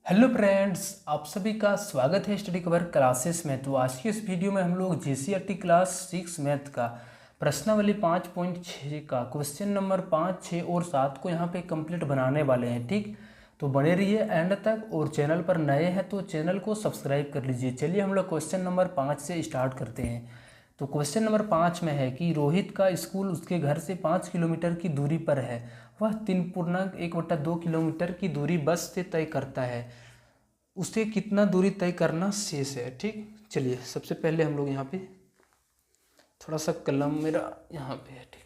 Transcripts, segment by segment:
Hello friends, आप सभी का स्वागत है स्टडी कवर क्लासेस में। तो आज की इस वीडियो में हम लोग जेसीईआरटी क्लास 6 मैथ का प्रश्नावली 5.6 का क्वेश्चन नंबर 5, 6 और 7 को यहाँ पे कंप्लीट बनाने वाले हैं। ठीक, तो बने रहिए एंड तक। और चैनल पर नए हैं तो चैनल को सब्सक्राइब कर लीजिए। चलिए हम लोग क्वेश्चन नंबर 5 से स्टार्ट करते हैं। तो क्वेश्चन नंबर 5 में है कि रोहित का स्कूल उसके घर से 5 किलोमीटर की दूरी पर है। वह 3.1/2 किलोमीटर की दूरी बस से तय करता है। उसे कितना दूरी तय करना शेष है। ठीक, चलिए सबसे पहले हम लोग यहाँ पे थोड़ा सा कलम मेरा यहाँ पे है। ठीक,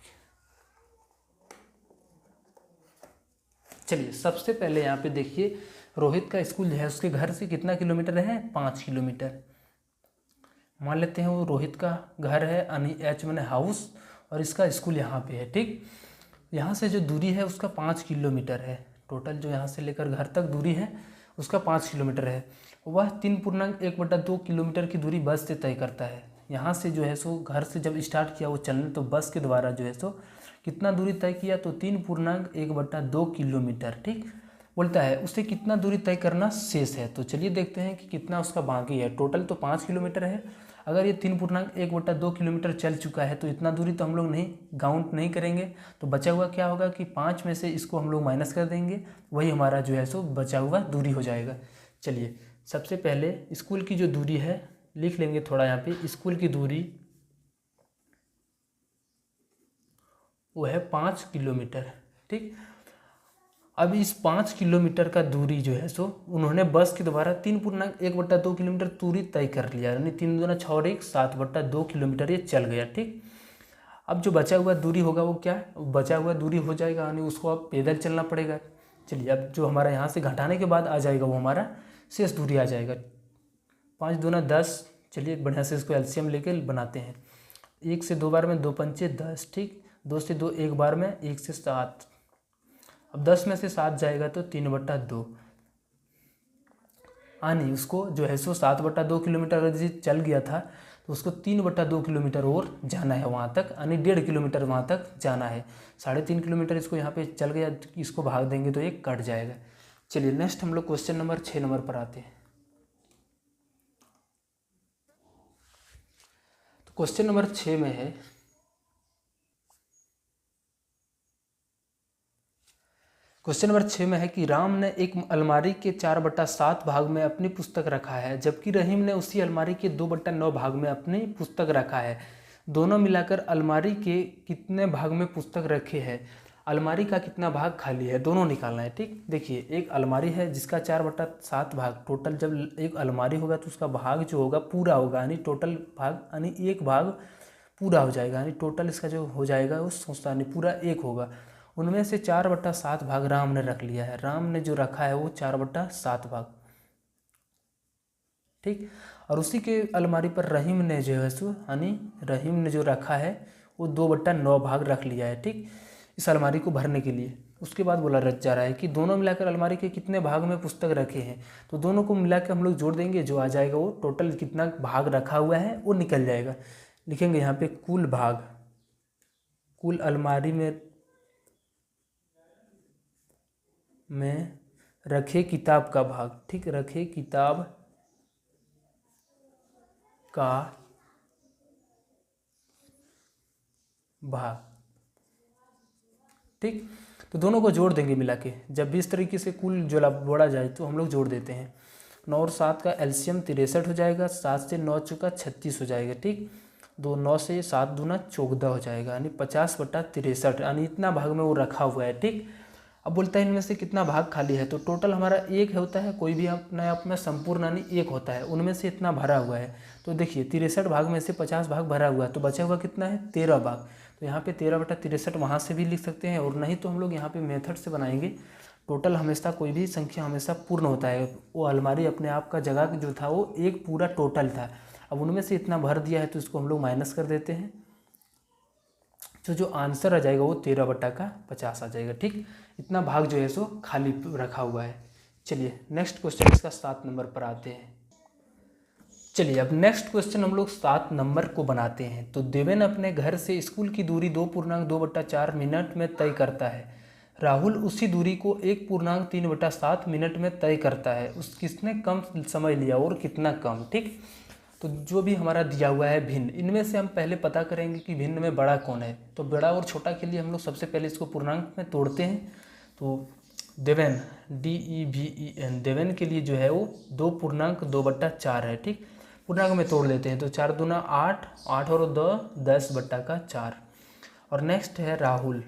चलिए सबसे पहले यहाँ पे देखिए, रोहित का स्कूल जो है उसके घर से कितना किलोमीटर है? 5 किलोमीटर। मान लेते हैं वो रोहित का घर है, यानी एच मैंने हाउस, और इसका स्कूल यहाँ पे है। ठीक, यहाँ से जो दूरी है उसका 5 किलोमीटर है। टोटल जो यहाँ से लेकर घर तक दूरी है उसका 5 किलोमीटर है। वह 3.1/2 किलोमीटर की दूरी बस से तय करता है। यहाँ से जो है सो घर से जब स्टार्ट किया वो चलने, तो बस के द्वारा जो है सो कितना दूरी तय किया? तो 3.1/2 किलोमीटर। ठीक, बोलता है उसे कितना दूरी तय करना शेष है। तो चलिए देखते हैं कि कितना उसका बाकी है। टोटल तो 5 किलोमीटर है। अगर ये 3.1/2 किलोमीटर चल चुका है तो इतना दूरी तो हम लोग नहीं काउंट नहीं करेंगे। तो बचा हुआ क्या होगा कि 5 में से इसको हम लोग माइनस कर देंगे, वही हमारा जो है सो बचा हुआ दूरी हो जाएगा। चलिए सबसे पहले स्कूल की जो दूरी है लिख लेंगे थोड़ा यहाँ पे। स्कूल की दूरी वो है 5 किलोमीटर। ठीक, अब इस 5 किलोमीटर का दूरी जो है सो उन्होंने बस के द्वारा 3.1/2 किलोमीटर दूरी तय कर लिया, यानी 3 दूना 6 और 1 7/2 किलोमीटर ये चल गया। ठीक, अब जो बचा हुआ दूरी होगा वो क्या है? बचा हुआ दूरी हो जाएगा, यानी उसको अब पैदल चलना पड़ेगा। चलिए अब जो हमारा यहाँ से घटाने के बाद आ जाएगा वो हमारा शेष दूरी आ जाएगा। 5 दूना 10। चलिए बढ़िया से इसको एलसीएम लेके बनाते हैं। 1 से 2 बार में 2 पंचे 10। ठीक, 2 से 2 एक बार में 1 से 7। अब 10 में से 7 जाएगा तो 3/2, यानी उसको जो है सो 7/2 किलोमीटर अगर जैसे चल गया था तो उसको 3/2 किलोमीटर और जाना है वहाँ तक, यानी 1.5 किलोमीटर वहाँ तक जाना है। 3.5 किलोमीटर इसको यहाँ पे चल गया, इसको भाग देंगे तो ये कट जाएगा। चलिए नेक्स्ट हम लोग क्वेश्चन नंबर 6 नंबर पर आते हैं। तो क्वेश्चन नंबर 6 में है, क्वेश्चन नंबर 6 में है कि राम ने एक अलमारी के 4/7 भाग में अपनी पुस्तक रखा है, जबकि रहीम ने उसी अलमारी के 2/9 भाग में अपनी पुस्तक रखा है। दोनों मिलाकर अलमारी के कितने भाग में पुस्तक रखे हैं? अलमारी का कितना भाग खाली है दोनों निकालना है। ठीक, देखिए एक अलमारी है जिसका 4/7 भाग, टोटल जब एक अलमारी होगा तो उसका भाग जो होगा पूरा होगा, यानी टोटल भाग, यानी एक भाग पूरा हो जाएगा, यानी टोटल इसका जो हो जाएगा वो सोचता नहीं पूरा एक होगा। उनमें से 4/7 भाग राम ने रख लिया है। राम ने जो रखा है वो 4/7 भाग। ठीक, और उसी के अलमारी पर रहीम ने जो है सो, यानी रहीम ने जो रखा है वो 2/9 भाग रख लिया है। ठीक, इस अलमारी को भरने के लिए। उसके बाद बोला रच जा रहा है कि दोनों मिलाकर अलमारी के कितने भाग में पुस्तक रखे हैं। तो दोनों को मिला के हम लोग जोड़ देंगे, जो आ जाएगा वो टोटल कितना भाग रखा हुआ है वो निकल जाएगा। लिखेंगे यहाँ पे कुल भाग, कुल अलमारी में रखे किताब का भाग। ठीक, रखे किताब का भाग। ठीक, तो दोनों को जोड़ देंगे मिला के। जब भी इस तरीके से कुल जो बोला जाए तो हम लोग जोड़ देते हैं। 9 और 7 का एलसीएम 63 हो जाएगा। 7 से 9 चुका 36 हो जाएगा। ठीक, 2 9 से 7 दूना 14 हो जाएगा, यानी 50/63, यानी इतना भाग में वो रखा हुआ है। ठीक, अब बोलता है इनमें से कितना भाग खाली है। तो टोटल हमारा एक होता है, कोई भी अपने आप में संपूर्ण यानी एक होता है, उनमें से इतना भरा हुआ है। तो देखिए 63 भाग में से 50 भाग भरा हुआ है, तो बचा हुआ कितना है? 13 भाग। तो यहाँ पे 13/63 वहाँ से भी लिख सकते हैं, और नहीं तो हम लोग यहाँ पे मेथड से बनाएंगे। टोटल हमेशा कोई भी संख्या हमेशा पूर्ण होता है। वो अलमारी अपने आप का जगह जो था वो एक पूरा टोटल था। अब उनमें से इतना भर दिया है तो इसको हम लोग माइनस कर देते हैं। तो जो आंसर आ जाएगा वो 13/50 आ जाएगा। ठीक, इतना भाग जो है सो खाली रखा हुआ है। चलिए नेक्स्ट क्वेश्चन इसका 7 नंबर पर आते हैं। चलिए अब नेक्स्ट क्वेश्चन हम लोग 7 नंबर को बनाते हैं। तो देवेन अपने घर से स्कूल की दूरी 2.2/4 मिनट में तय करता है। राहुल उसी दूरी को 1.3/7 मिनट में तय करता है, किसने कम समय लिया और कितना कम। ठीक, तो जो भी हमारा दिया हुआ है भिन्न, इनमें से हम पहले पता करेंगे कि भिन्न में बड़ा कौन है। तो बड़ा और छोटा के लिए हम लोग सबसे पहले इसको पूर्णांक में तोड़ते हैं। तो देवेन, DEVEN, देवेन के लिए जो है वो 2.2/4 है। ठीक, पूर्णांक में तोड़ लेते हैं तो 4 दूना 8, 8 और 2 10/4। और नेक्स्ट है राहुल।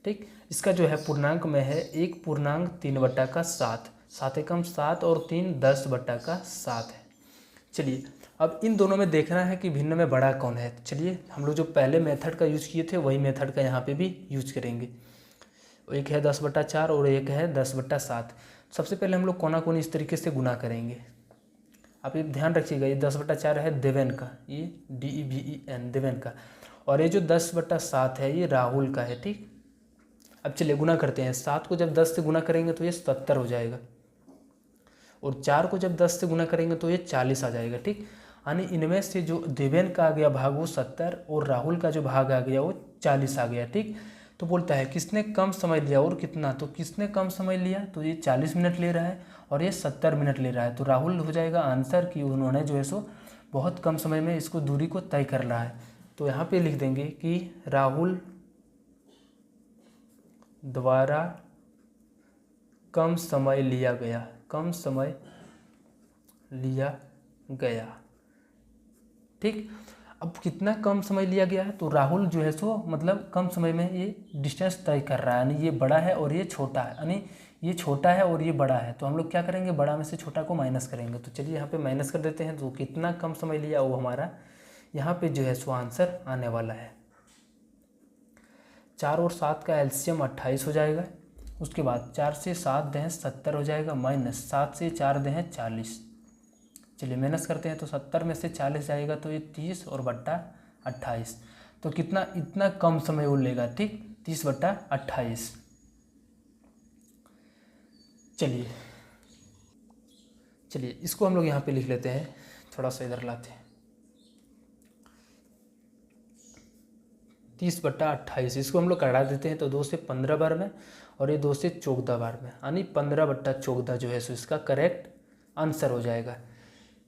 ठीक, इसका जो है पूर्णांक में है 1.3/7, 7 एकम 7 और 3 10/7 है। चलिए अब इन दोनों में देखना है कि भिन्न में बड़ा कौन है। चलिए हम लोग जो पहले मेथड का यूज़ किए थे वही मेथड का यहाँ पे भी यूज करेंगे। एक है 10/4 और एक है 10/7। सबसे पहले हम लोग कोना कोनी इस तरीके से गुना करेंगे। आप ये ध्यान रखिएगा, ये 10/4 है देवेन का, ये DEVEN देवेन का, और ये जो 10/7 है ये राहुल का है। ठीक, अब चलिए गुना करते हैं। 7 को जब 10 से गुना करेंगे तो ये 70 हो जाएगा, और 4 को जब 10 से गुना करेंगे तो ये 40 आ जाएगा। ठीक, यानी इनमें से जो देवेन का आ गया भाग वो 70 और राहुल का जो भाग आ गया वो 40 आ गया। ठीक, तो बोलता है किसने कम समय लिया और कितना। तो किसने कम समय लिया, तो ये 40 मिनट ले रहा है और ये 70 मिनट ले रहा है। तो राहुल हो जाएगा आंसर कि उन्होंने जो है सो बहुत कम समय में इसको दूरी को तय कर रहा है। तो यहाँ पे लिख देंगे कि राहुल द्वारा कम समय लिया गया, कम समय लिया गया। ठीक, अब कितना कम समय लिया गया है, तो राहुल जो है सो मतलब कम समय में ये डिस्टेंस तय कर रहा है, यानी ये बड़ा है और ये छोटा है, यानी ये छोटा है और ये बड़ा है। तो हम लोग क्या करेंगे, बड़ा में से छोटा को माइनस करेंगे। तो चलिए यहाँ पे माइनस कर देते हैं। तो कितना कम समय लिया वो हमारा यहाँ पे जो है सो आंसर आने वाला है। 4 और 7 का एलसीएम 28 हो जाएगा। उसके बाद 4 से 7 दें 70 हो जाएगा, माइनस 7 से 4 दें 40। चलिए माइनस करते हैं तो 70 में से 40 जाएगा तो ये 30 और बट्टा 28। तो कितना, इतना कम समय वो लेगा। ठीक, 30/28। चलिए इसको हम लोग यहाँ पे लिख लेते हैं, थोड़ा सा इधर लाते हैं। 30/28 इसको हम लोग कटा देते हैं तो 2 से 15 बार में और ये 2 से 14 बार में, यानी 15/14 जो है सो इसका करेक्ट आंसर हो जाएगा।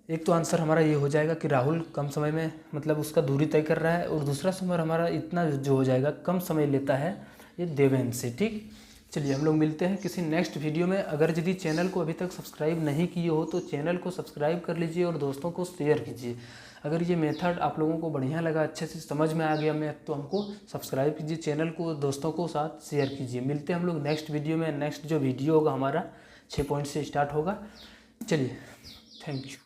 एक तो आंसर हमारा ये हो जाएगा कि राहुल कम समय में मतलब उसका दूरी तय कर रहा है, और दूसरा समय हमारा इतना जो हो जाएगा कम समय लेता है ये देवेन से। ठीक, चलिए हम लोग मिलते हैं किसी नेक्स्ट वीडियो में। अगर यदि चैनल को अभी तक सब्सक्राइब नहीं किए हो तो चैनल को सब्सक्राइब कर लीजिए और दोस्तों को शेयर कीजिए। अगर ये मेथड आप लोगों को बढ़िया लगा, अच्छे से समझ में आ गया मैथ, तो हमको सब्सक्राइब कीजिए, चैनल को दोस्तों को साथ शेयर कीजिए। मिलते हैं हम लोग नेक्स्ट वीडियो में। नेक्स्ट जो वीडियो होगा हमारा 6 पॉइंट से स्टार्ट होगा। चलिए, थैंक यू।